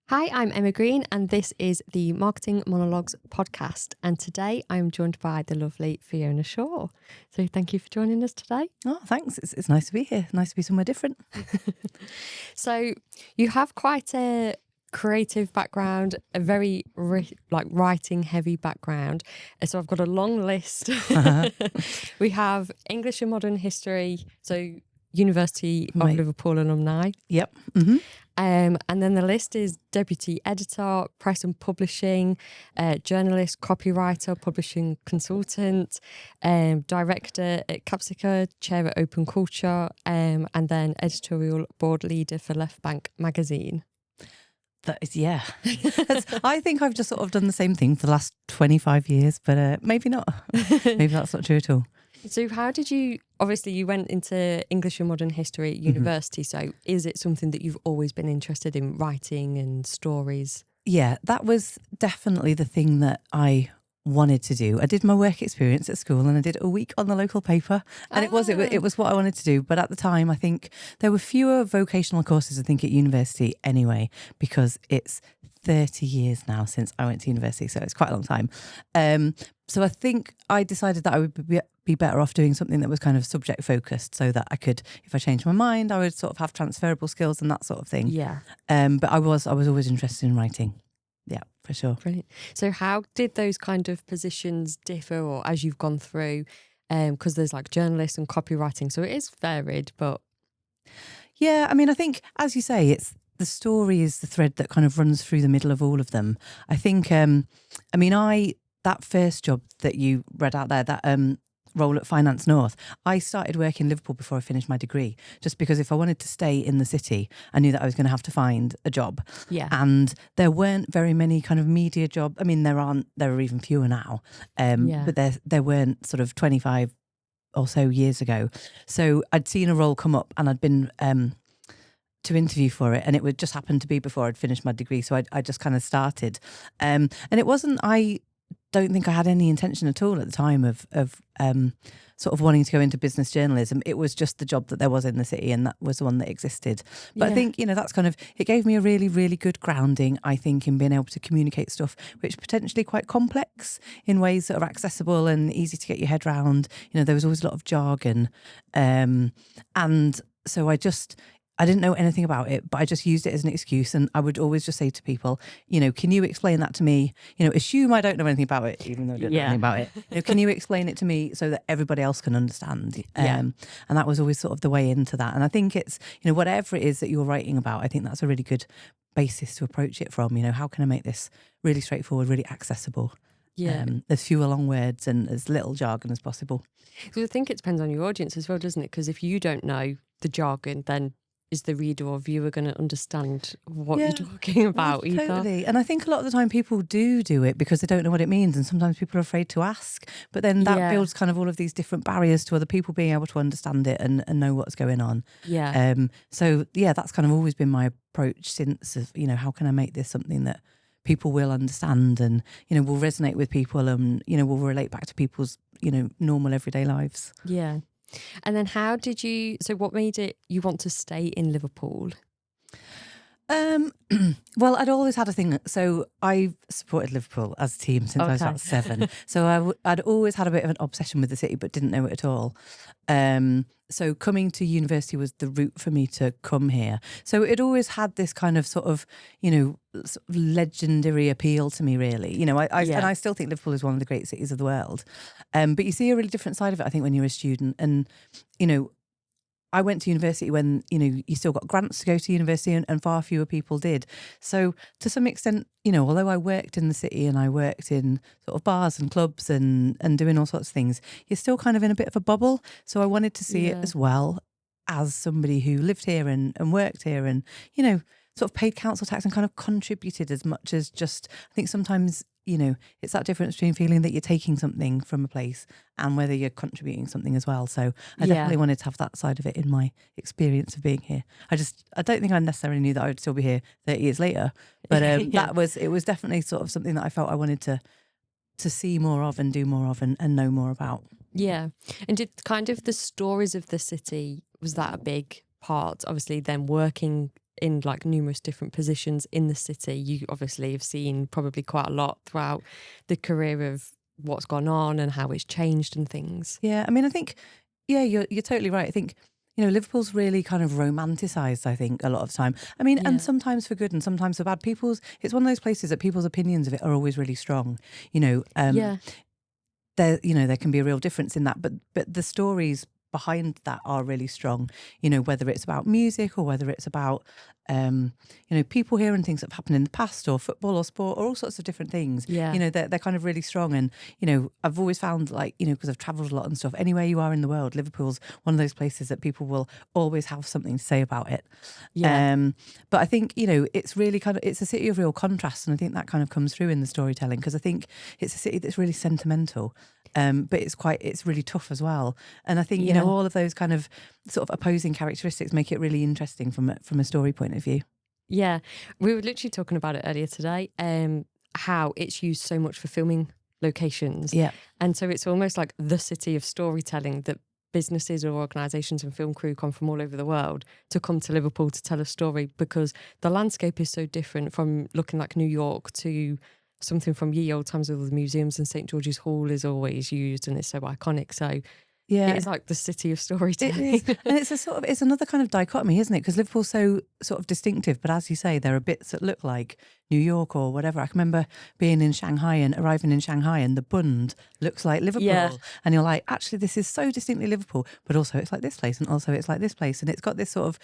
Hi, I'm Emma Green, and this is the Marketing Monologues podcast. And today I'm joined by the lovely Fiona Shaw. So thank you for joining us today. Oh, thanks. It's nice to be here. Nice to be somewhere different. So you have quite a creative background, a very writing heavy background. So I've got a long list. We have English and Modern History, so University of Right. Liverpool alumni. Yep. Mm-hmm. And then the list is deputy editor, press and publishing, journalist, copywriter, publishing consultant, director at Capsica, chair at Open Culture, and then editorial board leader for Left Bank magazine. That is, yeah. I think I've just sort of done the same thing for the last 25 years, but maybe not. Maybe that's not true at all. So how did you, obviously you went into English and Modern History at university, so is it something that you've always been interested in, writing and stories? Yeah, that was definitely the thing that I wanted to do. I did my work experience at school and I did a week on the local paper, and it was what I wanted to do. But at the time, I think there were fewer vocational courses, I think, at university anyway, because it's 30 years now since I went to university, so it's quite a long time. So I think I decided that I would be better off doing something that was kind of subject focused, so that I could, if I changed my mind, I would sort of have transferable skills and that sort of thing. Yeah. But I was always interested in writing. Yeah, for sure. Brilliant. So how did those kind of positions differ, or as you've gone through, because there's like journalists and copywriting, so it is varied, but... Yeah, I mean, I think, as you say, it's the story is the thread that kind of runs through the middle of all of them. I think, that first job that you read out there, that role at Finance North, I started work in Liverpool before I finished my degree, just because if I wanted to stay in the city, I knew that I was going to have to find a job. Yeah. And there weren't very many kind of media job. I mean, there are even fewer now, but there weren't sort of 25 or so years ago. So I'd seen a role come up and I'd been to interview for it, and it would just happen to be before I'd finished my degree. So I just kind of started. And it wasn't, I don't think I had any intention at all at the time of sort of wanting to go into business journalism. It was just the job that there was in the city, and that was the one that existed. But I think, that's kind of, it gave me a really, really good grounding, I think, in being able to communicate stuff which potentially quite complex in ways that are accessible and easy to get your head around. There was always a lot of jargon. And so I didn't know anything about it, but I just used it as an excuse. And I would always just say to people, can you explain that to me? Assume I don't know anything about it, even though I don't know anything about it. Can you explain it to me so that everybody else can understand? And that was always sort of the way into that. And I think it's, whatever it is that you're writing about, I think that's a really good basis to approach it from. How can I make this really straightforward, really accessible? Yeah. There's fewer long words and as little jargon as possible. So I think it depends on your audience as well, doesn't it? Because if you don't know the jargon, then is the reader or viewer going to understand what you're talking about either? Totally. And I think a lot of the time people do it because they don't know what it means, and sometimes people are afraid to ask. But then that builds kind of all of these different barriers to other people being able to understand it and know what's going on. Yeah. So that's kind of always been my approach since, of, how can I make this something that people will understand and, will resonate with people and, will relate back to people's, normal everyday lives. Yeah. And then what made you want to stay in Liverpool? Well, I'd always had a thing. So I've supported Liverpool as a team since I was about 7. So I'd always had a bit of an obsession with the city, but didn't know it at all. So coming to university was the route for me to come here. So it always had this kind of sort of, sort of legendary appeal to me, really. And I still think Liverpool is one of the great cities of the world. But you see a really different side of it, I think, when you're a student. And, I went to university when, you still got grants to go to university and far fewer people did. So to some extent, although I worked in the city and I worked in sort of bars and clubs and doing all sorts of things, you're still kind of in a bit of a bubble. So I wanted to see it as well as somebody who lived here and worked here and, sort of paid council tax and kind of contributed as much as just, I think sometimes, it's that difference between feeling that you're taking something from a place and whether you're contributing something as well. So I definitely wanted to have that side of it in my experience of being here. I don't think I necessarily knew that I would still be here 30 years later, but it was definitely sort of something that I felt I wanted to see more of and do more of and know more about. Yeah. And did kind of the stories of the city, was that a big part, obviously, then working in like numerous different positions in the city. You obviously have seen probably quite a lot throughout the career of what's gone on and how it's changed and things. Yeah, I mean, I think, yeah, you're totally right. I think, Liverpool's really kind of romanticised, I think, a lot of the time. I mean, and sometimes for good and sometimes for bad. It's one of those places that people's opinions of it are always really strong. There can be a real difference in that, but the stories behind that are really strong, whether it's about music or whether it's about people hearing things that have happened in the past, or football or sport or all sorts of different things. They're kind of really strong. And I've always found, like, because I've travelled a lot and stuff, anywhere you are in the world, Liverpool's one of those places that people will always have something to say about it. But I think it's really it's a city of real contrast, and I think that kind of comes through in the storytelling, because I think it's a city that's really sentimental, but it's really tough as well. And I think all of those kind of sort of opposing characteristics make it really interesting from a story point of view. Yeah, we were literally talking about it earlier today, how it's used so much for filming locations. Yeah. And so it's almost like the city of storytelling, that businesses or organisations and film crew come from all over the world to come to Liverpool to tell a story, because the landscape is so different from looking like New York to something from ye old times with all the museums, and St George's Hall is always used and it's so iconic. So it is like the city of storytelling. It is. And it's another kind of dichotomy, isn't it? Because Liverpool's so sort of distinctive, but as you say, there are bits that look like New York or whatever. I can remember being in Shanghai and arriving in Shanghai, and the Bund looks like Liverpool. And you're like, actually, this is so distinctly Liverpool, but also it's like this place, and also it's like this place. And it's got this sort of,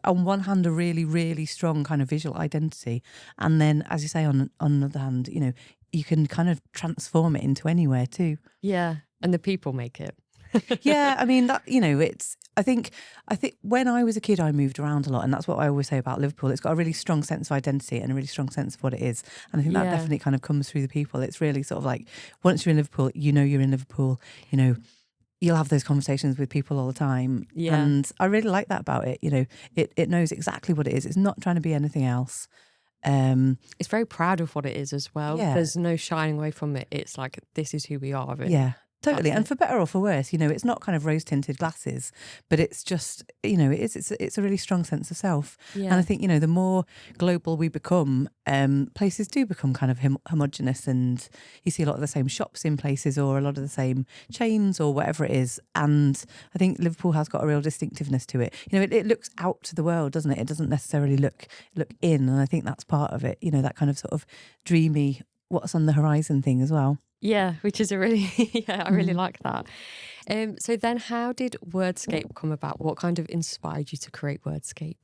on one hand, a really, really strong kind of visual identity. And then, as you say, on the other hand, you can kind of transform it into anywhere too. Yeah. And the people make it. Yeah, I mean, that, I think when I was a kid, I moved around a lot, and that's what I always say about Liverpool. It's got a really strong sense of identity and a really strong sense of what it is. And I think that definitely kind of comes through the people. It's really sort of like, once you're in Liverpool, you're in Liverpool, you'll have those conversations with people all the time. Yeah. And I really like that about it. It knows exactly what it is. It's not trying to be anything else. It's very proud of what it is as well. Yeah. There's no shying away from it. It's like, this is who we are. Yeah. Totally. And for better or for worse, it's not kind of rose tinted glasses, but it's just, it's a really strong sense of self. Yeah. And I think, the more global we become, places do become kind of homogenous, and you see a lot of the same shops in places, or a lot of the same chains, or whatever it is. And I think Liverpool has got a real distinctiveness to it. It looks out to the world, doesn't it? It doesn't necessarily look in. And I think that's part of it, that kind of sort of dreamy, what's on the horizon thing as well. Yeah, which is I really like that. So then how did Wordscape come about? What kind of inspired you to create Wordscape?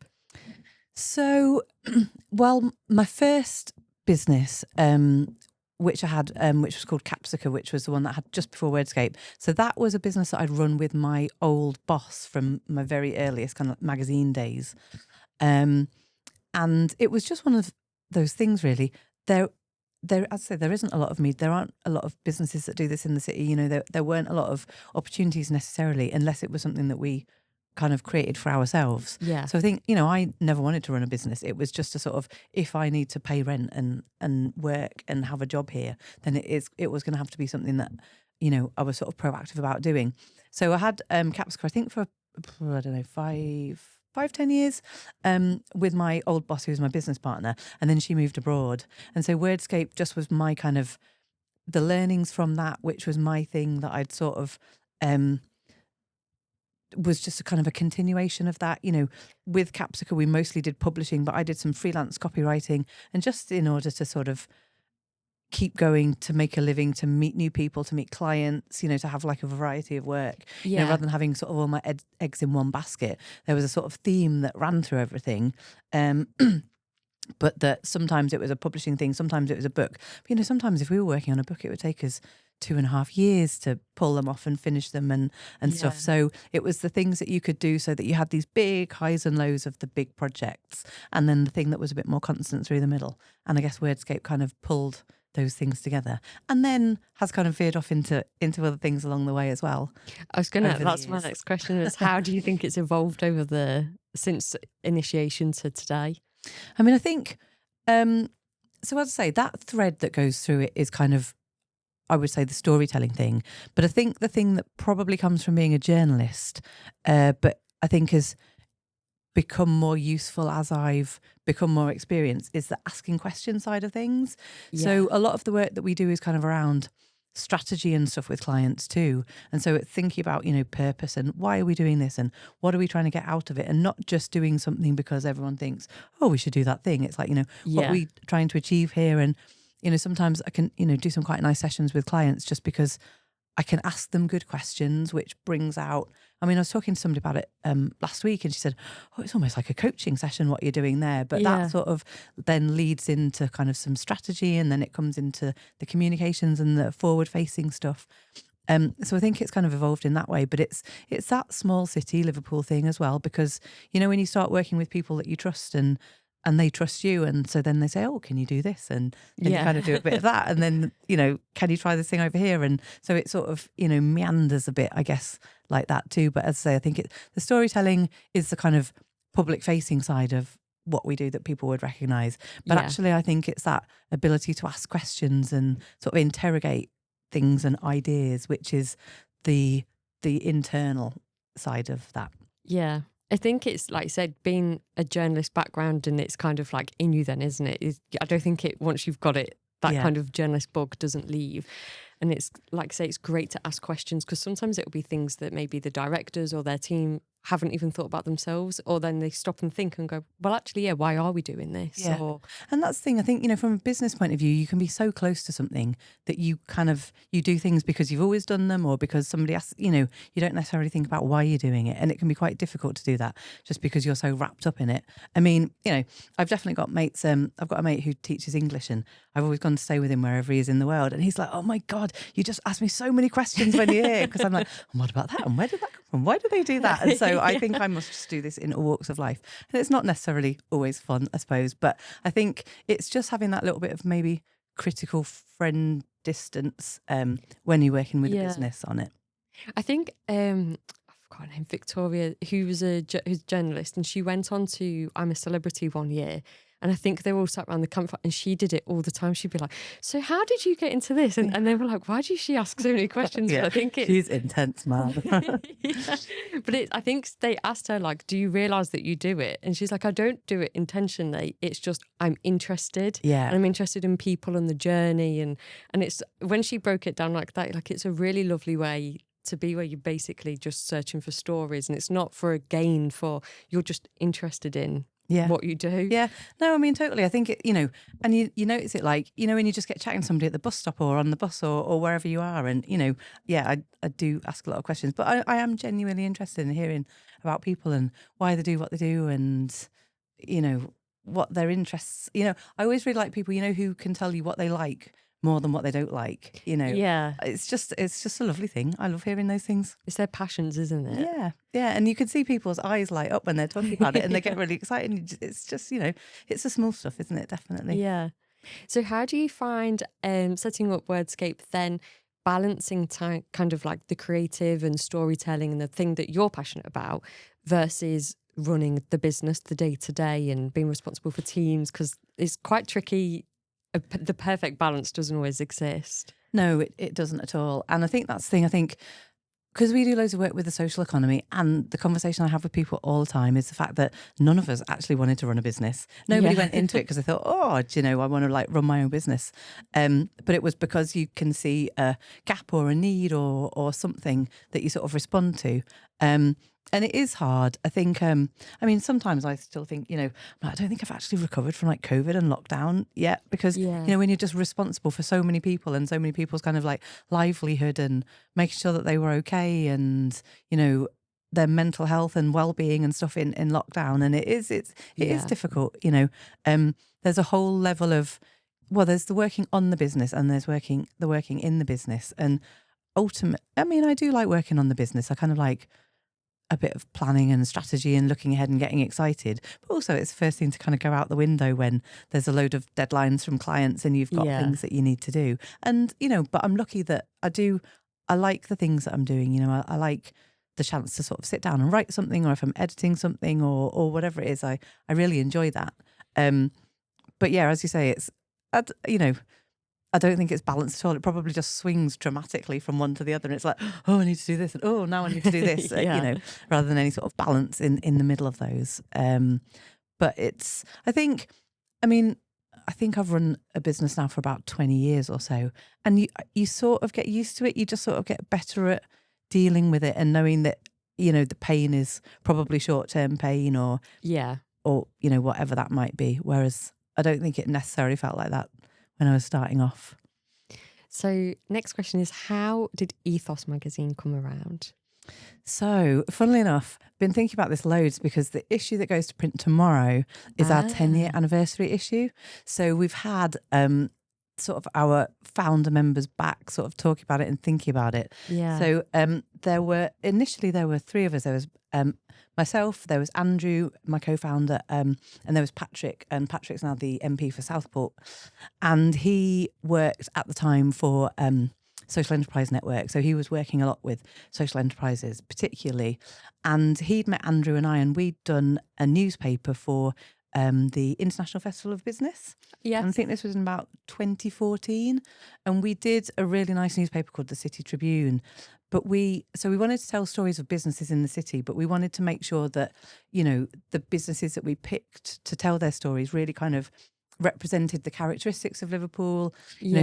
So, well, my first business, which I had, which was called Capsica, which was the one that I had just before Wordscape. So that was a business that I'd run with my old boss from my very earliest kind of magazine days. And it was just one of those things, really. As I say, there isn't a lot of there aren't a lot of businesses that do this in the city. There weren't a lot of opportunities necessarily, unless it was something that we kind of created for ourselves. Yeah. So I think, I never wanted to run a business. It was just a sort of, if I need to pay rent and work and have a job here, then it was going to have to be something that, I was sort of proactive about doing. So I had Capsica, I think for, I don't know, 5-10 years, with my old boss, who was my business partner, and then she moved abroad. And so Wordscape just was my kind of, the learnings from that, which was my thing that I'd sort of, was just a kind of a continuation of that. With Capsica, we mostly did publishing, but I did some freelance copywriting, and just in order to sort of keep going, to make a living, to meet new people, to meet clients, to have like a variety of work, rather than having sort of all my eggs in one basket. There was a sort of theme that ran through everything. But that sometimes it was a publishing thing, sometimes it was a book. But, sometimes if we were working on a book, it would take us 2.5 years to pull them off and finish them and stuff. So it was the things that you could do, so that you had these big highs and lows of the big projects, and then the thing that was a bit more constant through the middle. And I guess Wordscape kind of pulled those things together, and then has kind of veered off into other things along the way as well. That's my next question, was how do you think it's evolved since initiation to today? I mean, I think, so as I say, that thread that goes through it is kind of, I would say, the storytelling thing. But I think the thing that probably comes from being a journalist, but I think has become more useful as I've become more experienced is the asking question side of things. Yeah. So a lot of the work that we do is kind of around strategy and stuff with clients too. And so it's thinking about, purpose and why are we doing this and what are we trying to get out of it, and not just doing something because everyone thinks, oh, we should do that thing. It's like, what are we trying to achieve here? And, sometimes I can, do some quite nice sessions with clients just because I can ask them good questions, which brings out, I was talking to somebody about it last week, and she said, oh, it's almost like a coaching session, what you're doing there. But that sort of then leads into kind of some strategy, and then it comes into the communications and the forward facing stuff. So I think it's kind of evolved in that way, but it's that small city Liverpool thing as well, because, when you start working with people that you trust and they trust you, and so then they say, oh, can you do this? And then you kind of do a bit of that, and then, can you try this thing over here? And so it sort of, meanders a bit, I guess, like that too. But as I say, I think the storytelling is the kind of public facing side of what we do that people would recognise. But actually, I think it's that ability to ask questions and sort of interrogate things and ideas, which is the internal side of that. Yeah. I think it's, like you said, being a journalist background, and it's kind of like in you then, isn't it? I don't think once you've got it, that kind of journalist bug doesn't leave. And it's, like I say, it's great to ask questions, because sometimes it will be things that maybe the directors or their team haven't even thought about themselves, or then they stop and think and go, well, actually, why are we doing this? Yeah. And that's the thing, I think, from a business point of view, you can be so close to something that you do things because you've always done them, or because somebody asks, you don't necessarily think about why you're doing it. And it can be quite difficult to do that just because you're so wrapped up in it. I've definitely got mates, I've got a mate who teaches English, and I've always gone to stay with him wherever he is in the world. And he's like, oh my God, you just ask me so many questions when you're here. Because I'm like, and what about that? And where did that come from? Why do they do that? And so I think I must just do this in all walks of life. And it's not necessarily always fun, I suppose, but I think it's just having that little bit of maybe critical friend distance when you're working with a business on it. I think I forgot her name, Victoria, who was who's a journalist, and she went on to I'm a Celebrity one year. And I think they were all sat around the campfire, and she did it all the time. She'd be like, so how did you get into this? And they were like, why does she ask so many questions? Yeah, but I think she's intense, man. But I think they asked her, like, do you realise that you do it? And she's like, I don't do it intentionally. It's just I'm interested. Yeah. And I'm interested in people and the journey. And it's when she broke it down like that, like, it's a really lovely way to be, where you're basically just searching for stories, and it's not for a gain, you're just interested in what you do. Yeah. No, totally. I think, and you notice it, like, when you just get chatting to somebody at the bus stop or on the bus or wherever you are. And, I do ask a lot of questions, but I am genuinely interested in hearing about people and why they do what they do, and, what their interests, I always really like people, who can tell you what they like more than what they don't like, Yeah. It's just a lovely thing. I love hearing those things. It's their passions, isn't it? Yeah. Yeah. And you can see people's eyes light up when they're talking about it, and they get really excited. It's just, it's the small stuff, isn't it? Definitely. Yeah. So how do you find setting up Wordscape, then balancing kind of like the creative and storytelling and the thing that you're passionate about versus running the business, the day to day, and being responsible for teams? Because it's quite tricky. The perfect balance doesn't always exist. No, it doesn't at all. And I think that's the thing. I think because we do loads of work with the social economy, and the conversation I have with people all the time is the fact that none of us actually wanted to run a business. Nobody went into it because they thought, oh, I want to run my own business. But it was because you can see a gap or a need or something that you sort of respond to. And it is hard. I think, sometimes I still think, I don't think I've actually recovered from COVID and lockdown yet, because, when you're just responsible for so many people and so many people's kind of livelihood and making sure that they were okay, and, their mental health and well-being and stuff in lockdown. And it is difficult, there's a whole level of, there's the working on the business, and there's the working in the business. And ultimately, I do like working on the business. I kind of like a bit of planning and strategy and looking ahead and getting excited, but also it's the first thing to kind of go out the window when there's a load of deadlines from clients and you've got things that you need to do. And, but I'm lucky that I like the things that I'm doing. I like the chance to sort of sit down and write something, or if I'm editing something or whatever it is, I really enjoy that. But yeah, as you say, it's, I don't think it's balanced at all. It probably just swings dramatically from one to the other. And it's like, oh, I need to do this. And oh, now I need to do this, rather than any sort of balance in the middle of those. But I think I've run a business now for about 20 years or so. And you sort of get used to it. You just sort of get better at dealing with it and knowing that, the pain is probably short-term pain or whatever that might be. Whereas I don't think it necessarily felt like that when I was starting off. So next question is, how did Ethos Magazine come around? So, funnily enough, been thinking about this loads because the issue that goes to print tomorrow is our 10-year anniversary issue. So we've had sort of our founder members back sort of talking about it and thinking about it. Yeah. So there were three of us. There was myself, there was Andrew, my co-founder, and there was Patrick. And Patrick's now the MP for Southport. And he worked at the time for Social Enterprise Network. So he was working a lot with social enterprises particularly. And he'd met Andrew and I, and we'd done a newspaper for the International Festival of Business. Yes. And I think this was in about 2014. And we did a really nice newspaper called the City Tribune. But we wanted to tell stories of businesses in the city, but we wanted to make sure that, the businesses that we picked to tell their stories really kind of represented the characteristics of Liverpool.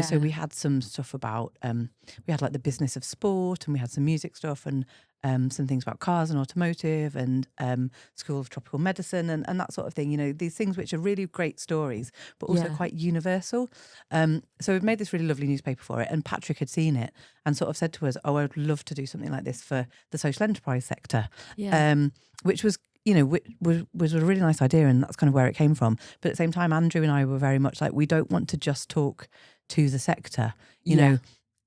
So we had some stuff about, we had like the business of sport, and we had some music stuff, and some things about cars and automotive, and School of Tropical Medicine and that sort of thing. These things which are really great stories, but also quite universal. So we've made this really lovely newspaper for it, and Patrick had seen it and sort of said to us, "Oh, I'd love to do something like this for the social enterprise sector," which was was a really nice idea, and that's kind of where it came from. But at the same time, Andrew and I were very much like, we don't want to just talk to the sector. You know,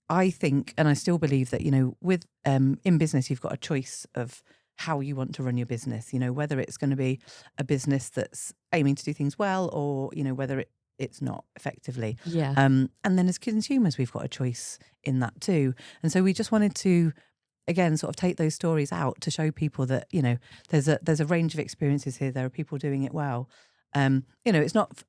I think, and I still believe that, with in business, you've got a choice of how you want to run your business, whether it's going to be a business that's aiming to do things well, or, whether it's not effectively. And then as consumers, we've got a choice in that too. And so we just wanted to, again, sort of take those stories out to show people that, there's a range of experiences here. There are people doing it well. It's not,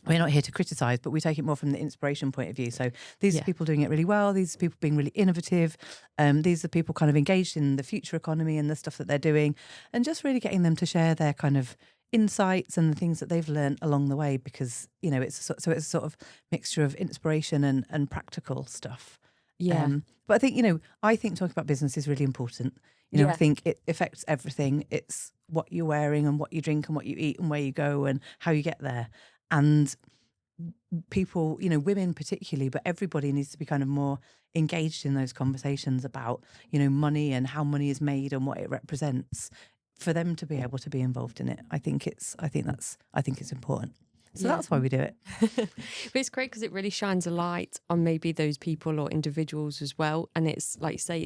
we're not here to criticise, but we take it more from the inspiration point of view. So these are people doing it really well. These are people being really innovative. These are people kind of engaged in the future economy and the stuff that they're doing, and just really getting them to share their kind of insights and the things that they've learned along the way, because, it's a sort of mixture of inspiration and practical stuff. But I think, I think talking about business is really important. I think it affects everything. It's what you're wearing and what you drink and what you eat and where you go and how you get there. And people, women particularly, but everybody needs to be kind of more engaged in those conversations about, money and how money is made and what it represents, for them to be able to be involved in it. I think it's important. So that's why we do it. But it's great because it really shines a light on maybe those people or individuals as well. And it's like you say,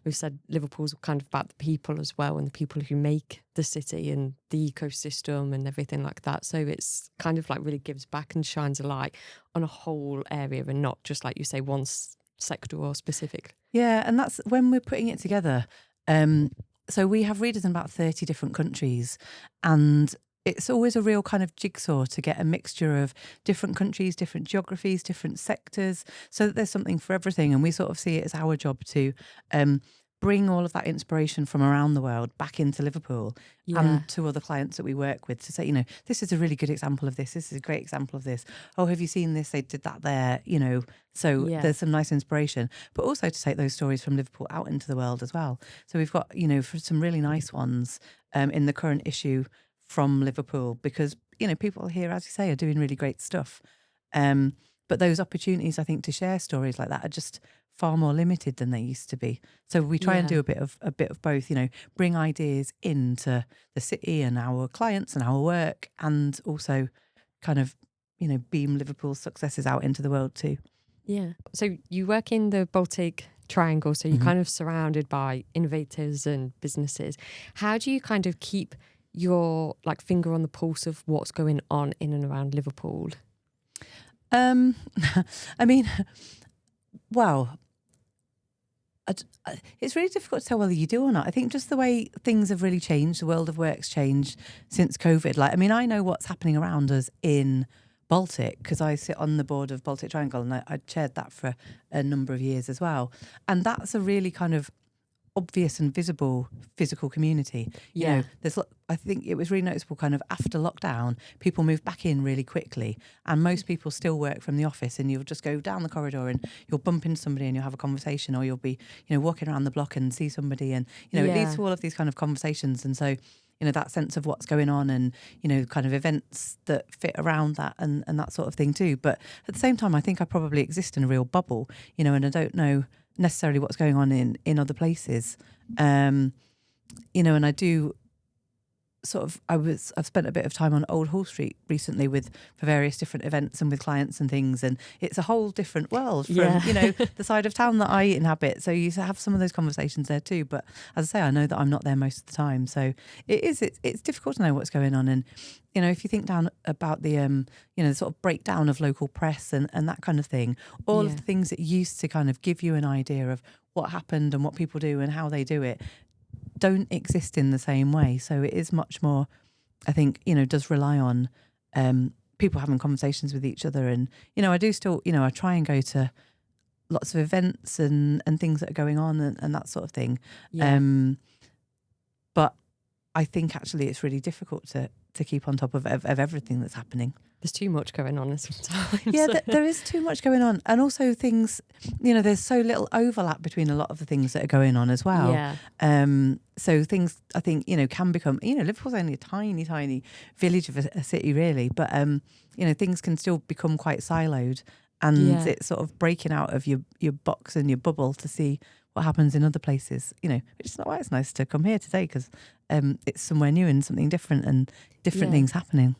we've said Liverpool's kind of about the people as well, and the people who make the city and the ecosystem and everything like that. So it's kind of like really gives back and shines a light on a whole area, and not just, like you say, one sector or specific. Yeah, and that's when we're putting it together. So we have readers in about 30 different countries, and it's always a real kind of jigsaw to get a mixture of different countries, different geographies, different sectors, so that there's something for everything. And we sort of see it as our job to bring all of that inspiration from around the world back into Liverpool and to other clients that we work with, to say, this is a really good example of this. This is a great example of this. Oh, have you seen this? They did that there, So there's some nice inspiration, but also to take those stories from Liverpool out into the world as well. So we've got, for some really nice ones in the current issue from Liverpool, because people here, as you say, are doing really great stuff, but those opportunities, I think, to share stories like that are just far more limited than they used to be. So we try and do a bit of both, bring ideas into the city and our clients and our work, and also kind of beam Liverpool's successes out into the world too. So you work in the Baltic Triangle, so you're kind of surrounded by innovators and businesses. How do you kind of keep your finger on the pulse of what's going on in and around Liverpool? I mean, wow, it's really difficult to tell whether you do or not. I think just the way things have really changed, the world of work's changed since COVID. I know what's happening around us in Baltic, because I sit on the board of Baltic Triangle, and I chaired that for a number of years as well. And that's a really kind of obvious and visible physical community. You know, I think it was really noticeable kind of after lockdown, people moved back in really quickly, and most people still work from the office, and you'll just go down the corridor and you'll bump into somebody and you'll have a conversation, or you'll be, you know, walking around the block and see somebody, and, you know, it leads to all of these kind of conversations. And so, you know, that sense of what's going on, and, you know, kind of events that fit around that, and that sort of thing too. But at the same time, I think I probably exist in a real bubble, you know, and I don't know necessarily what's going on in other places. You know, and I do sort of, I've spent a bit of time on Old Hall Street recently for various different events and with clients and things, and it's a whole different world from, you know, the side of town that I inhabit. So you have some of those conversations there too. But as I say, I know that I'm not there most of the time. So it's difficult to know what's going on. And, you know, if you think down about the, you know, the sort of breakdown of local press and that kind of thing, all of the things that used to kind of give you an idea of what happened and what people do and how they do it don't exist in the same way. So it is much more, I think, you know, does rely on people having conversations with each other. And, you know, I do still, you know, I try and go to lots of events and things that are going on and that sort of thing. But I think actually it's really difficult to keep on top of everything that's happening. There's too much going on sometimes. Yeah, there is too much going on. And also things, you know, there's so little overlap between a lot of the things that are going on as well. Yeah. So things, I think, you know, can become, you know, Liverpool's only a tiny, tiny village of a city really. But, you know, things can still become quite siloed, and it's sort of breaking out of your box and your bubble to see what happens in other places, you know, which is why it's nice to come here today, because it's somewhere new and something different and different things happening.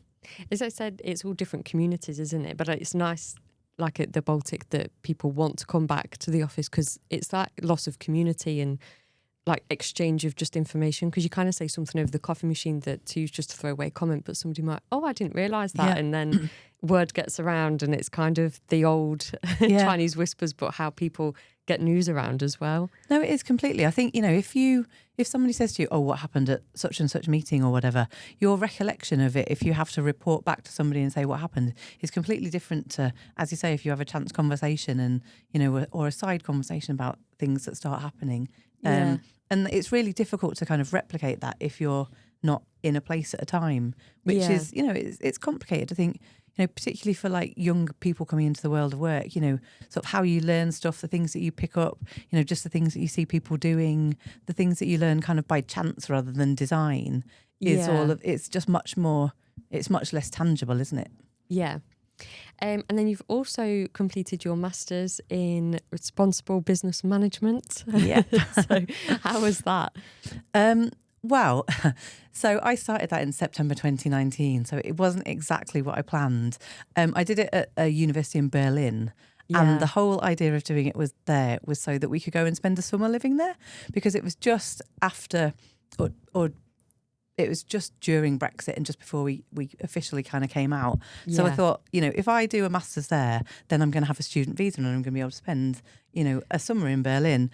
As I said, it's all different communities, isn't it? But it's nice, like at the Baltic, that people want to come back to the office, because it's that loss of community and like exchange of just information. Because you kind of say something over the coffee machine that to use just a throwaway comment, but somebody might, oh, I didn't realise that. And then word gets around, and it's kind of the old Chinese whispers, but how people get news around as well. No, it is completely. I think, you know, if somebody says to you, oh, what happened at such and such meeting or whatever, your recollection of it, if you have to report back to somebody and say what happened, is completely different to, as you say, if you have a chance conversation and, you know, or a side conversation about things that start happening. And it's really difficult to kind of replicate that if you're not in a place at a time, which is, you know, it's complicated. I think, you know, particularly for like young people coming into the world of work, you know, sort of how you learn stuff, the things that you pick up, you know, just the things that you see people doing, the things that you learn kind of by chance rather than design is it's just much more, it's much less tangible, isn't it? Yeah. And then you've also completed your master's in responsible business management. Yeah. So how was that? Well, so I started that in September 2019, so it wasn't exactly what I planned. I did it at a university in Berlin, and the whole idea of doing it was so that we could go and spend a summer living there, because it was just after, or it was just during Brexit and just before we officially kind of came out. So I thought, you know, if I do a master's there, then I'm going to have a student visa and I'm going to be able to spend, you know, a summer in Berlin.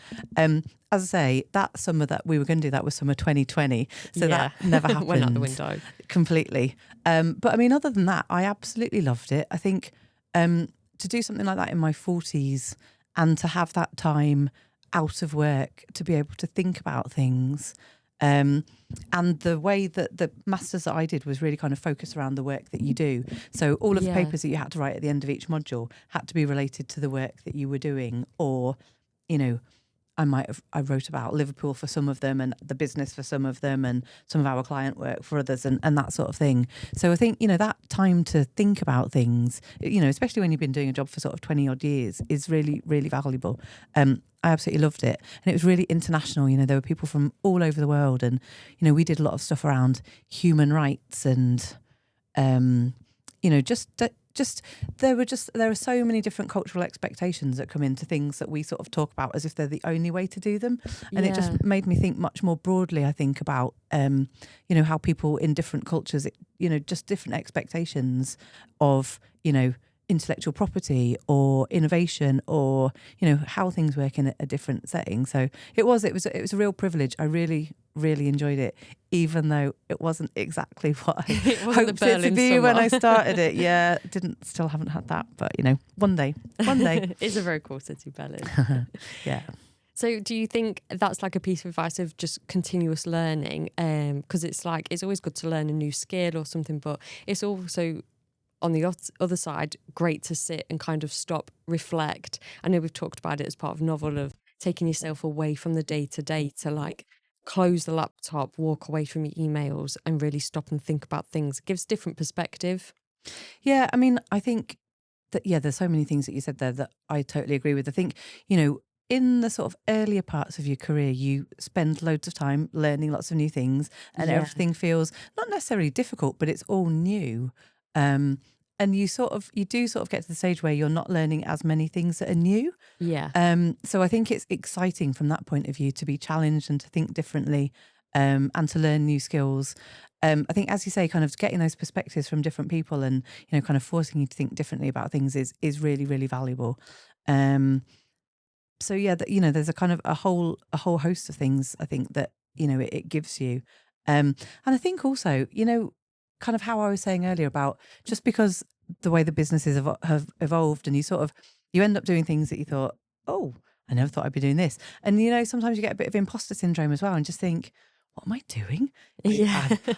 As I say, that summer that we were going to do that was summer 2020. So that never happened. Went out the window. Completely. But I mean, other than that, I absolutely loved it. I think to do something like that in my 40s and to have that time out of work to be able to think about things. And the way that the masters that I did was really kind of focused around the work that you do. So all of the papers that you had to write at the end of each module had to be related to the work that you were doing. Or, you know, I wrote about Liverpool for some of them and the business for some of them and some of our client work for others and that sort of thing. So I think, you know, that time to think about things, you know, especially when you've been doing a job for sort of 20 odd years, is really, really valuable. I absolutely loved it. And it was really international. You know, there were people from all over the world, and, you know, we did a lot of stuff around human rights and, you know, there are so many different cultural expectations that come into things that we sort of talk about as if they're the only way to do them. And it just made me think much more broadly, I think, about, you know, how people in different cultures, you know, just different expectations of, you know, intellectual property or innovation, or how things work in a different setting. So it was a real privilege. I really enjoyed it, even though it wasn't exactly what I hoped it to be when I started it. Yeah, still haven't had that, but one day. It's a very cool city, Berlin. Yeah. So do you think that's like a piece of advice of just continuous learning? Because it's always good to learn a new skill or something, but it's also, on the other side, great to sit and kind of stop, reflect. I know we've talked about it as part of novel, of taking yourself away from the day-to-day to like close the laptop, walk away from your emails and really stop and think about things. It gives different perspective. Yeah, I mean, I think that, there's so many things that you said there that I totally agree with. I think, in the sort of earlier parts of your career, you spend loads of time learning lots of new things, and everything feels not necessarily difficult, but it's all new. And you do get to the stage where you're not learning as many things that are new. Yeah. So I think it's exciting from that point of view to be challenged and to think differently, and to learn new skills. I think, as you say, kind of getting those perspectives from different people and, kind of forcing you to think differently about things is really, really valuable. So yeah, there's a kind of a whole host of things I think that, it gives you. And I think also, kind of how I was saying earlier about just because the way the businesses have evolved, and you end up doing things that you thought, oh, I never thought I'd be doing this. And, sometimes you get a bit of imposter syndrome as well and just think, what am I doing?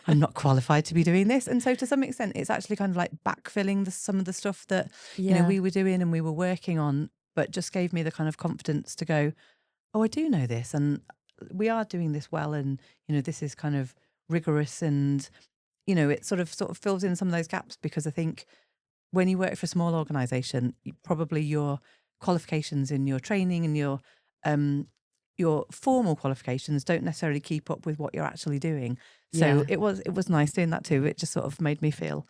I'm not qualified to be doing this. And so to some extent, it's actually kind of like backfilling some of the stuff that, we were doing and we were working on, but just gave me the kind of confidence to go, oh, I do know this, and we are doing this well. And, this is kind of rigorous, and, it sort of fills in some of those gaps, because I think when you work for a small organisation, probably your qualifications and your training and your formal qualifications don't necessarily keep up with what you're actually doing. So it was nice doing that too. It just sort of made me feel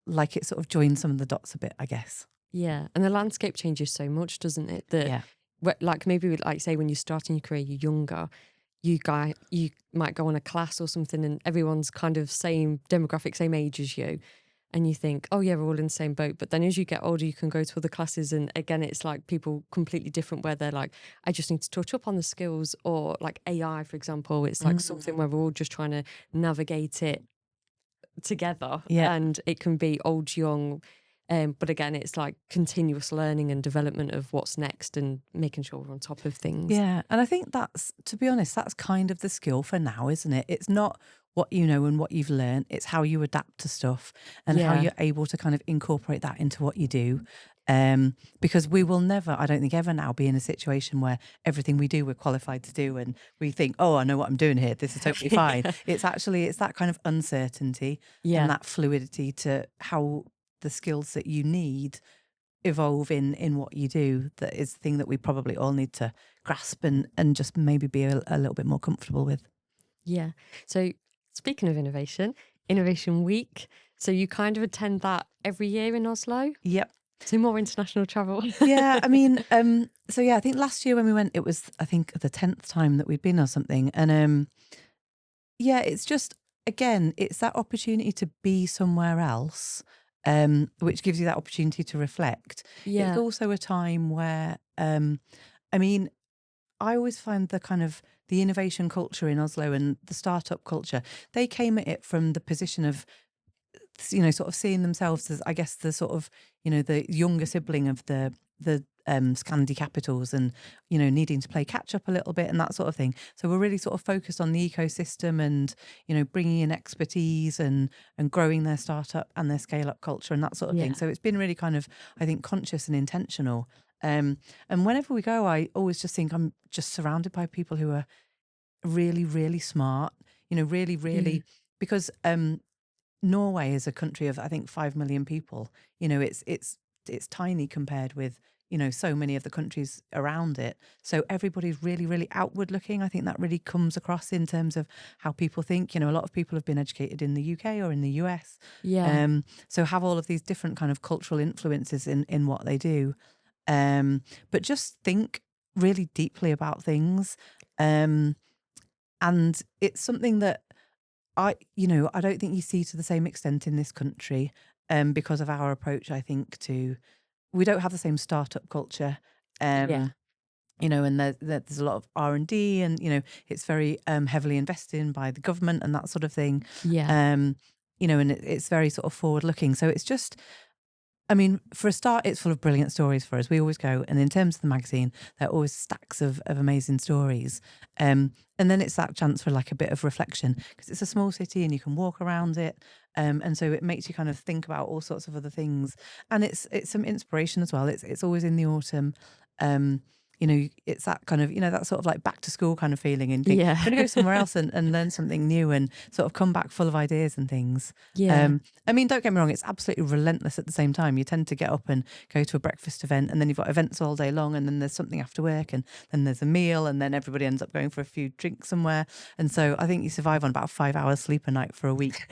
like it sort of joined some of the dots a bit, I guess. Yeah, and the landscape changes so much, doesn't it? That like maybe like say when you start in your career, you're younger, you might go on a class or something, and everyone's kind of same demographic, same age as you, and you think, oh yeah, we're all in the same boat. But then as you get older, you can go to other classes, and again, it's like people completely different, where they're like, I just need to touch up on the skills, or like AI, for example, it's like something where we're all just trying to navigate it together, and it can be old, young. But again, it's like continuous learning and development of what's next and making sure we're on top of things. Yeah. And I think to be honest, that's kind of the skill for now, isn't it? It's not what you know and what you've learned. It's how you adapt to stuff and how you're able to kind of incorporate that into what you do. Because we will never, I don't think ever now, be in a situation where everything we do we're qualified to do and we think, oh, I know what I'm doing here, this is totally fine. It's that kind of uncertainty and that fluidity to how the skills that you need evolve in what you do. That is the thing that we probably all need to grasp and just maybe be a little bit more comfortable with. Yeah. So speaking of Innovation Week. So you kind of attend that every year in Oslo? Yep. So more international travel. Yeah, I mean, I think last year when we went, it was, I think, the 10th time that we'd been or something. And it's just, again, it's that opportunity to be somewhere else, which gives you that opportunity to reflect. Yeah. It's also a time where, I mean, I always find the innovation culture in Oslo and the startup culture, they came at it from the position of, sort of seeing themselves as, I guess, the sort of, the younger sibling of the Scandi capitals, and, needing to play catch up a little bit and that sort of thing. So we're really sort of focused on the ecosystem and, bringing in expertise and growing their startup and their scale up culture and that sort of thing. So it's been really kind of, I think, conscious and intentional. And whenever we go, I always just think I'm just surrounded by people who are really, really smart, really, because Norway is a country of, I think, 5 million people. It's tiny compared with, so many of the countries around it. So everybody's really, really outward looking. I think that really comes across in terms of how people think. A lot of people have been educated in the UK or in the US. Yeah. So have all of these different kind of cultural influences in what they do. But just think really deeply about things. And it's something that I don't think you see to the same extent in this country. because of our approach, I think, we don't have the same startup culture. You know, and there's a lot of R&D, and, you know, it's very heavily invested in by the government and that sort of thing. Yeah. You know, and it's very sort of forward looking. So it's just, I mean, for a start, it's full of brilliant stories for us. We always go, and in terms of the magazine, there are always stacks of amazing stories. And then it's that chance for like a bit of reflection, because it's a small city and you can walk around it. And so it makes you kind of think about all sorts of other things. And it's some inspiration as well. It's always in the autumn. You know, it's that kind of, you know, that sort of like back to school kind of feeling, and think, I'm going to go somewhere else and learn something new, and sort of come back full of ideas and things. I mean, don't get me wrong, it's absolutely relentless at the same time. You tend to get up and go to a breakfast event, and then you've got events all day long, and then there's something after work, and then there's a meal, and then everybody ends up going for a few drinks somewhere. And so I think you survive on about 5 hours sleep a night for a week.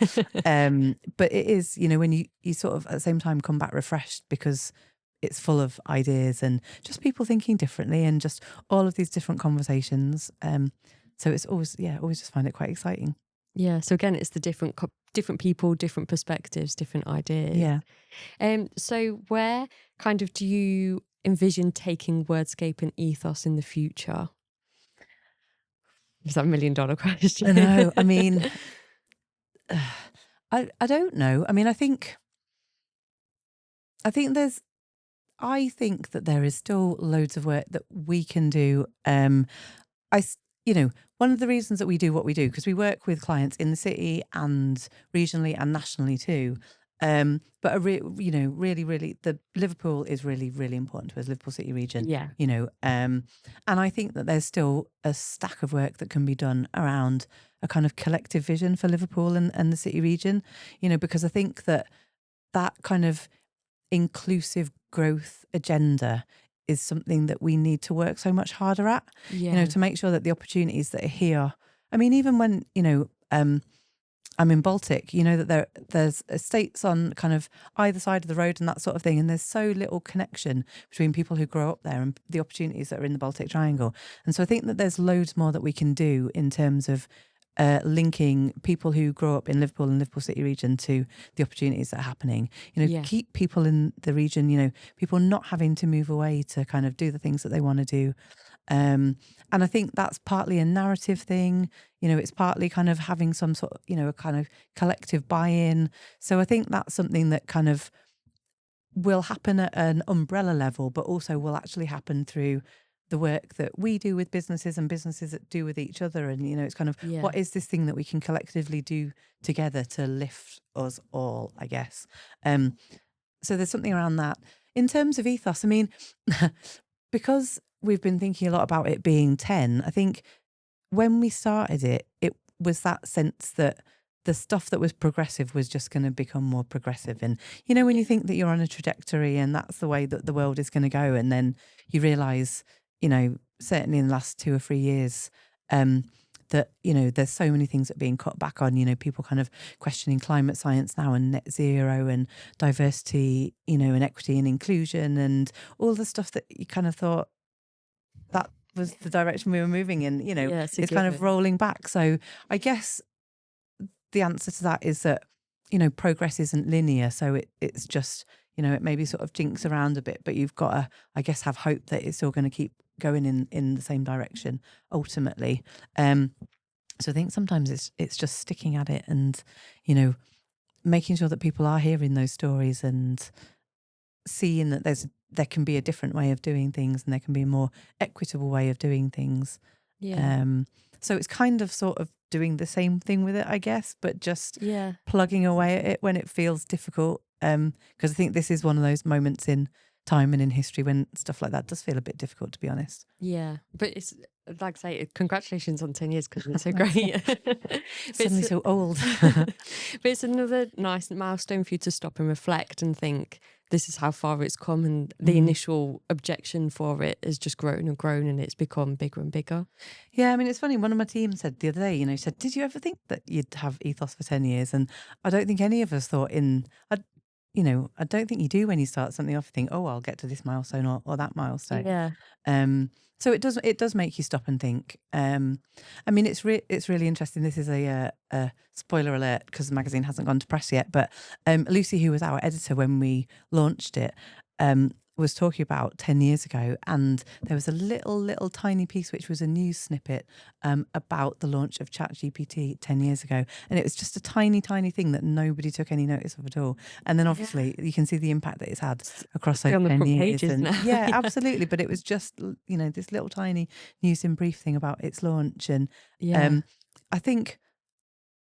But it is, you know, when you sort of at the same time come back refreshed, because it's full of ideas and just people thinking differently, and just all of these different conversations. So it's always, always just find it quite exciting. Yeah. So again, it's the different people, different perspectives, different ideas. Yeah. So where kind of do you envision taking Wordscape and Ethos in the future? Is that $1 million question? I know. I mean, I don't know. I mean, I think that there is still loads of work that we can do. You know, one of the reasons that we do what we do, because we work with clients in the city and regionally and nationally too. But you know, really, the Liverpool is really, really important to us, Liverpool City region. Yeah. You know, and I think that there's still a stack of work that can be done around a kind of collective vision for Liverpool and the city region. You know, because I think that kind of inclusive growth agenda is something that we need to work so much harder at, you know, to make sure that the opportunities that are here. I mean, even when, you know, I'm in Baltic, you know, that there's estates on kind of either side of the road and that sort of thing. And there's so little connection between people who grow up there and the opportunities that are in the Baltic Triangle. And so I think that there's loads more that we can do in terms of linking people who grow up in Liverpool and Liverpool City region to the opportunities that are happening. You know, keep people in the region, you know, people not having to move away to kind of do the things that they want to do. And I think that's partly a narrative thing. You know, it's partly kind of having some sort of, you know, a kind of collective buy-in. So I think that's something that kind of will happen at an umbrella level, but also will actually happen through the work that we do with businesses and businesses that do with each other. And, you know, it's kind of, what is this thing that we can collectively do together to lift us all, I guess. So there's something around that. In terms of ethos, I mean, because we've been thinking a lot about it being 10, I think when we started it, it was that sense that the stuff that was progressive was just going to become more progressive. And, you know, when you think that you're on a trajectory and that's the way that the world is going to go, and then you realise, you know, certainly in the last 2 or 3 years, that, you know, there's so many things that are being cut back on, you know, people kind of questioning climate science now and net zero and diversity, you know, and equity and inclusion and all the stuff that you kind of thought that was the direction we were moving in, you know, it's kind of rolling back. So I guess the answer to that is that, you know, progress isn't linear. So it's just, you know, it maybe sort of jinks around a bit, but you've got to, I guess, have hope that it's still going to keep going in the same direction ultimately. So I think sometimes it's just sticking at it and, you know, making sure that people are hearing those stories and seeing that there can be a different way of doing things, and there can be a more equitable way of doing things. So it's kind of sort of doing the same thing with it, I guess, but just plugging away at it when it feels difficult. Because I think this is one of those moments in time and in history when stuff like that does feel a bit difficult, to be honest. Yeah, but it's like I say, congratulations on 10 years, because it's so great. Suddenly so old. But it's another nice milestone for you to stop and reflect and think, this is how far it's come, and the initial objection for it has just grown and grown, and it's become bigger and bigger. Yeah, I mean, it's funny. One of my team said the other day, you know, said, did you ever think that you'd have ethos for 10 years? And I don't think any of us thought I don't think you do when you start something off. You think, oh, I'll get to this milestone or that milestone. Yeah. So it does make you stop and think. I mean, it's really interesting. This is a spoiler alert because the magazine hasn't gone to press yet. But Lucy, who was our editor when we launched it, was talking about 10 years ago, and there was a little tiny piece which was a news snippet about the launch of ChatGPT 10 years ago, and it was just a tiny thing that nobody took any notice of at all. And then obviously you can see the impact that it's had across those on the 10 front years. pages And now. yeah, absolutely. But it was just this little tiny news in brief thing about its launch, and I think.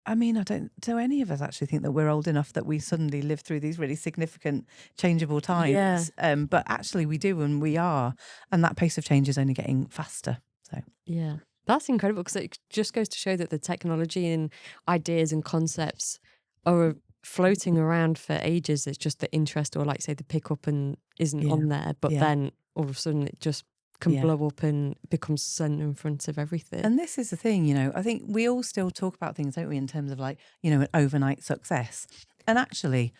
I mean, do any of us actually think that we're old enough that we suddenly live through these really significant changeable times? But actually we do, and we are. And that pace of change is only getting faster. So Yeah, that's incredible because it just goes to show that the technology and ideas and concepts are floating around for ages. It's just the interest or, like, say, the pickup and isn't on there. But then all of a sudden it just can blow up and becomes centre in front of everything. And this is the thing, I think we all still talk about things, don't we, in terms of like, an overnight success. And actually,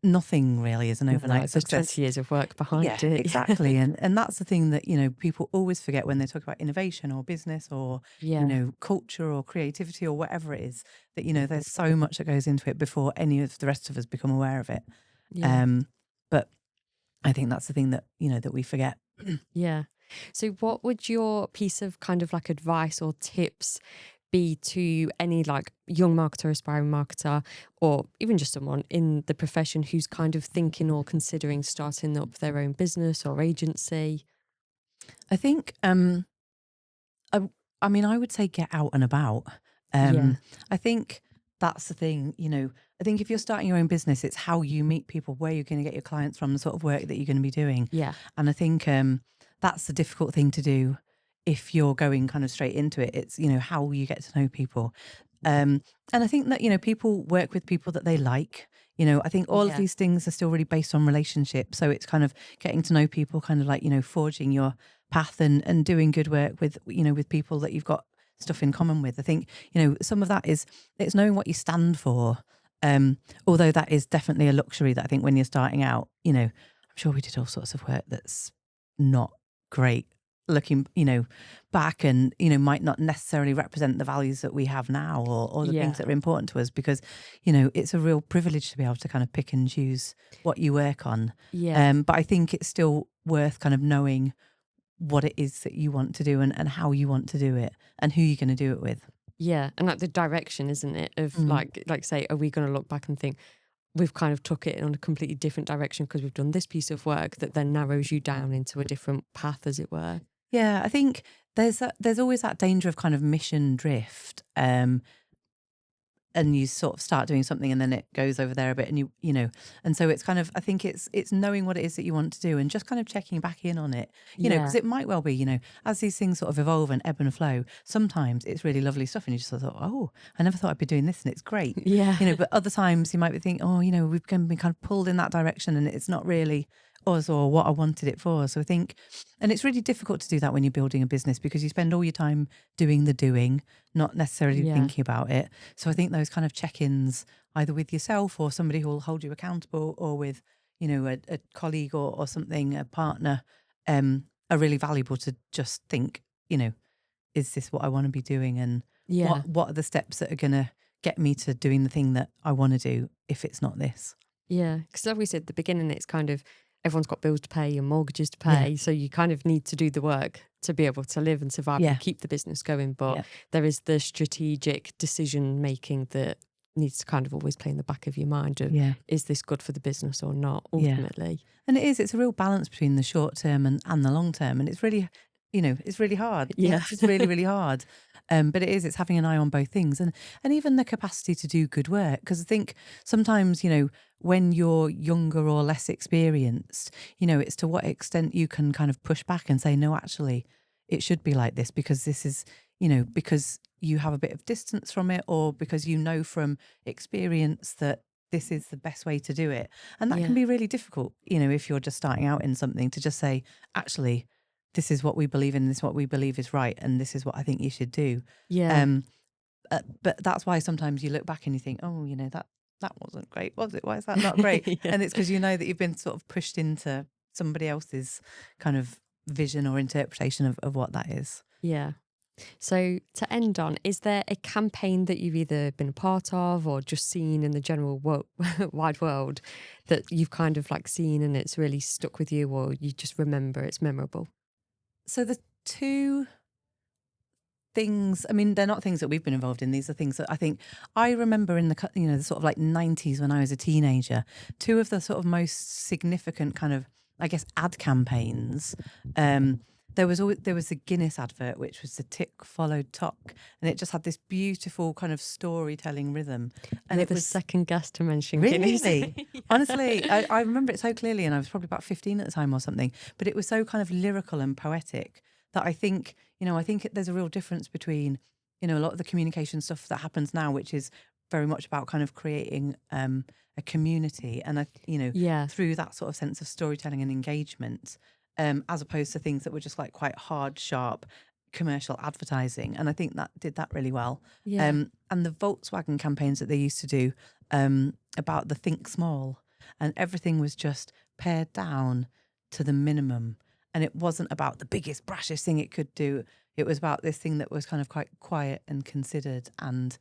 nothing really is an overnight There's success. 20 years of work behind it. Exactly. And that's the thing that, people always forget when they talk about innovation or business or, culture or creativity or whatever it is, that, there's so much that goes into it before any of the rest of us become aware of it. But I think that's the thing that, that we forget. Yeah. So what would your piece of kind of like advice or tips be to any like young marketer, aspiring marketer, or even just someone in the profession who's kind of thinking or considering starting up their own business or agency? I think, I mean, I would say get out and about. I think that's the thing, I think if you're starting your own business, it's how you meet people, where you're going to get your clients from, the sort of work that you're going to be doing. Yeah. And I think that's the difficult thing to do if you're going kind of straight into it. It's, how you get to know people. And I think that, people work with people that they like. I think all of these things are still really based on relationships. So it's kind of getting to know people, kind of like, forging your path and doing good work with, with people that you've got stuff in common with. I think, some of that it's knowing what you stand for. Although that is definitely a luxury that I think when you're starting out, I'm sure we did all sorts of work that's not great looking, back, and, might not necessarily represent the values that we have now or the things that are important to us, because, it's a real privilege to be able to kind of pick and choose what you work on. But I think it's still worth kind of knowing what it is that you want to do and how you want to do it and who you're going to do it with. Yeah. And like the direction, isn't it? Of like say, are we going to look back and think we've kind of took it in a completely different direction because we've done this piece of work that then narrows you down into a different path, as it were? Yeah, I think there's always that danger of kind of mission drift. And you sort of start doing something and then it goes over there a bit, and and so it's kind of, I think it's knowing what it is that you want to do and just kind of checking back in on it, because it might well be, as these things sort of evolve and ebb and flow, sometimes it's really lovely stuff and you just sort of thought, oh, I never thought I'd be doing this and it's great. But other times you might be thinking, oh, we've been kind of pulled in that direction and it's not really us or what I wanted it for. So I think, and it's really difficult to do that when you're building a business because you spend all your time doing the doing, not necessarily thinking about it. So I think those kind of check-ins, either with yourself or somebody who will hold you accountable, or with, a colleague or something, a partner, are really valuable to just think, is this what I want to be doing? And what are the steps that are going to get me to doing the thing that I want to do if it's not this? Yeah, because like we said at the beginning, it's kind of everyone's got bills to pay and mortgages to pay. So you kind of need to do the work to be able to live and survive and keep the business going. But there is the strategic decision making that needs to kind of always play in the back of your mind of, is this good for the business or not, ultimately? And it's a real balance between the short term and the long term. And it's really, it's really hard. It's really, really hard. But it's having an eye on both things and even the capacity to do good work. Because I think sometimes, when you're younger or less experienced, it's to what extent you can kind of push back and say, no, actually, it should be like this because this is, because you have a bit of distance from it, or because from experience that this is the best way to do it. And that can be really difficult, if you're just starting out in something, to just say, actually, this is what we believe in, this is what we believe is right, and this is what I think you should do. But that's why sometimes you look back and you think, oh, that wasn't great, was it? Why is that not great? Yeah. And it's because you know that you've been sort of pushed into somebody else's kind of vision or interpretation of what that is. Yeah. So to end on, is there a campaign that you've either been a part of or just seen in the general wide world that you've kind of like seen and it's really stuck with you, or you just remember it's memorable? So the two things, I mean, they're not things that we've been involved in. These are things that I think I remember in the sort of like 90s when I was a teenager. Two of the sort of most significant kind of, I guess, ad campaigns. There was a Guinness advert, which was the tick followed tock, and it just had this beautiful kind of storytelling rhythm. And You're it the was second guest to mention really, Guinness. honestly, I remember it so clearly, and I was probably about 15 at the time or something. But it was so kind of lyrical and poetic that I think there's a real difference between, a lot of the communication stuff that happens now, which is very much about kind of creating a community, and Yeah. through that sort of sense of storytelling and engagement. As opposed to things that were just like quite hard, sharp commercial advertising. And I think that did that really well. Yeah. And the Volkswagen campaigns that they used to do about the think small, and everything was just pared down to the minimum. And it wasn't about the biggest, brashest thing it could do. It was about this thing that was kind of quite quiet and considered. And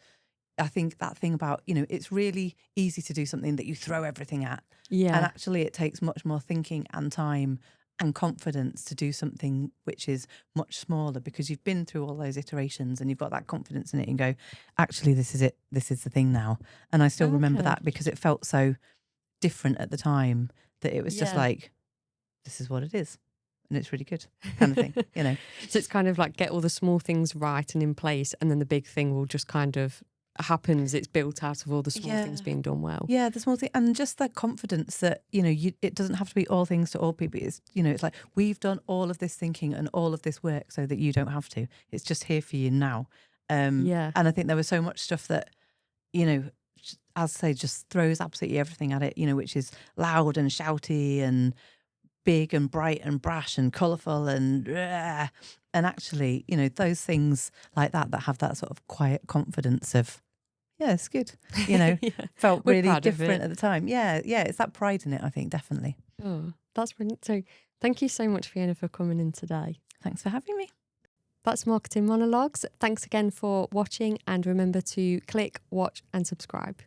I think that thing about, it's really easy to do something that you throw everything at. Yeah. And actually it takes much more thinking and time and confidence to do something which is much smaller, because you've been through all those iterations and you've got that confidence in it and go, actually, this is it. This is the thing now. And I still remember that because it felt so different at the time that it was just like, this is what it is. And it's really good kind of thing, So it's kind of like get all the small things right and in place, and then the big thing will just kind of happens. It's built out of all the small things being done well. Yeah, the small thing, and just the confidence that it doesn't have to be all things to all people. It's it's like we've done all of this thinking and all of this work so that you don't have to. It's just here for you now. And I think there was so much stuff that as I say, just throws absolutely everything at it. Which is loud and shouty and big and bright and brash and colourful and actually those things like that have that sort of quiet confidence of it's good, felt really different at the time. It's that pride in it, I think, definitely. Oh, that's brilliant. So thank you so much, Fiona, for coming in today. Thanks for having me. That's Marketing Monologues. Thanks again for watching, and remember to click, watch and subscribe.